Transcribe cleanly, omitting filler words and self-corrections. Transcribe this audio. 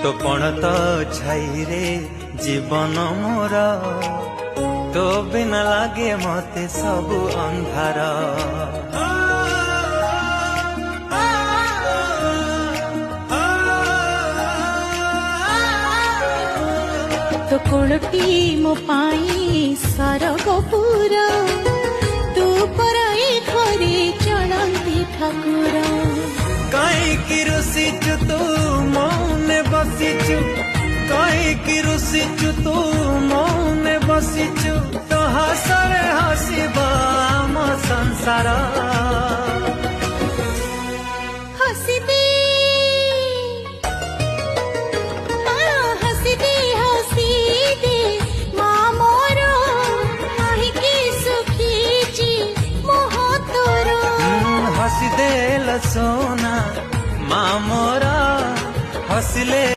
तो पण तो छाई रे जीवन मोर तो बिना लागे मते सब अंधार। तो कोणटी मो पाई सरगपुर तू पराई घरे चलती ठाकुर। कहीं रुसिचु तू मौने बसिचु, कहीं रुसिचु तू मौने बसिचु, तो हसरे हसिबा आम संसार। हसिदे हसिदे हसिदे माँ मोर काहिकी सुखीची मोह तोर। हसिदे सोना माँ मोरा हसिले